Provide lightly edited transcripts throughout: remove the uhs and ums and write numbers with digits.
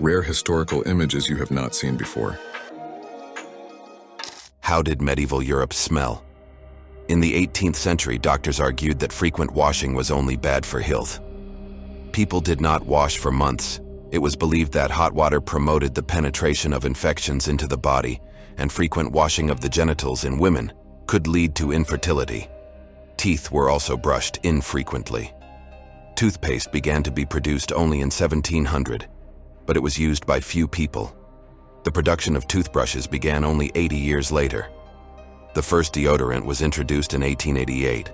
Rare historical images you have not seen before. How did medieval Europe smell? In the 18th century, doctors argued that frequent washing was only bad for health. People did not wash for months. It was believed that hot water promoted the penetration of infections into the body, and frequent washing of the genitals in women could lead to infertility. Teeth were also brushed infrequently. Toothpaste began to be produced only in 1700, but it was used by few people. The production of toothbrushes began only 80 years later. The first deodorant was introduced in 1888.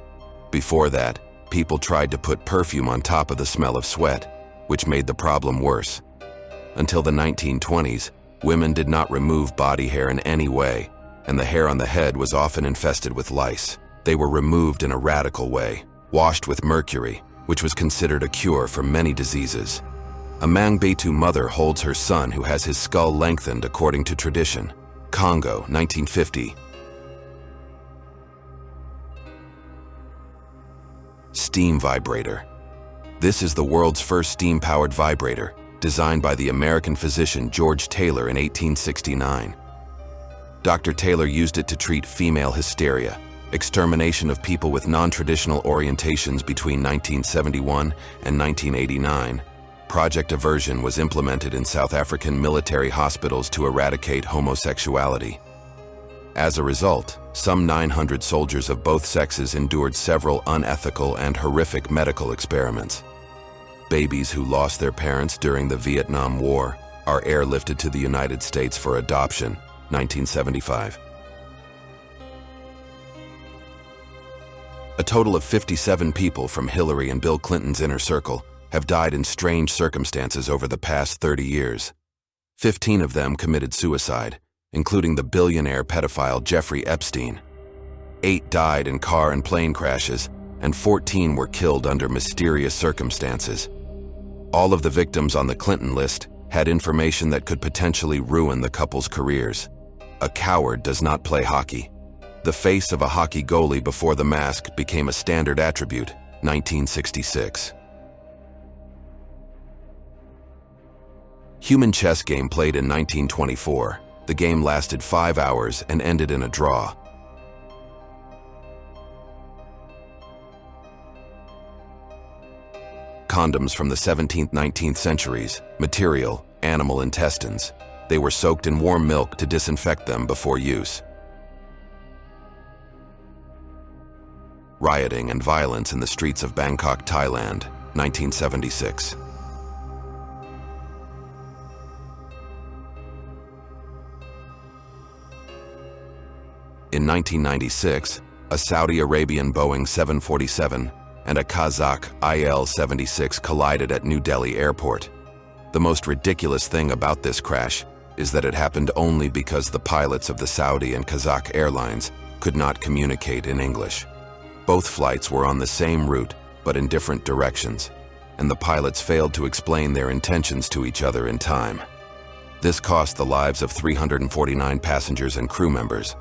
Before that, people tried to put perfume on top of the smell of sweat, which made the problem worse. Until the 1920s, women did not remove body hair in any way, and the hair on the head was often infested with lice. They were removed in a radical way, washed with mercury, which was considered a cure for many diseases. A Mangbetu mother holds her son who has his skull lengthened according to tradition. Congo, 1950. Steam vibrator. This is the world's first steam-powered vibrator, designed by the American physician George Taylor in 1869. Dr. Taylor used it to treat female hysteria, extermination of people with non-traditional orientations between 1971 and 1989. Project Aversion was implemented in South African military hospitals to eradicate homosexuality. As a result, some 900 soldiers of both sexes endured several unethical and horrific medical experiments. Babies who lost their parents during the Vietnam War are airlifted to the United States for adoption, 1975. A total of 57 people from Hillary and Bill Clinton's inner circle have died in strange circumstances over the past 30 years. 15 of them committed suicide, including the billionaire pedophile Jeffrey Epstein. 8 died in car and plane crashes, and 14 were killed under mysterious circumstances. All of the victims on the Clinton list had information that could potentially ruin the couple's careers. A coward does not play hockey. The face of a hockey goalie before the mask became a standard attribute, 1966. Human chess game played in 1924. The game lasted 5 hours and ended in a draw. Condoms from the 17th-19th centuries. Material, animal intestines. They were soaked in warm milk to disinfect them before use. Rioting and violence in the streets of Bangkok, Thailand, 1976. In 1996, a Saudi Arabian Boeing 747 and a Kazakh IL-76 collided at New Delhi Airport. The most ridiculous thing about this crash is that it happened only because the pilots of the Saudi and Kazakh airlines could not communicate in English. Both flights were on the same route, but in different directions, and the pilots failed to explain their intentions to each other in time. This cost the lives of 349 passengers and crew members,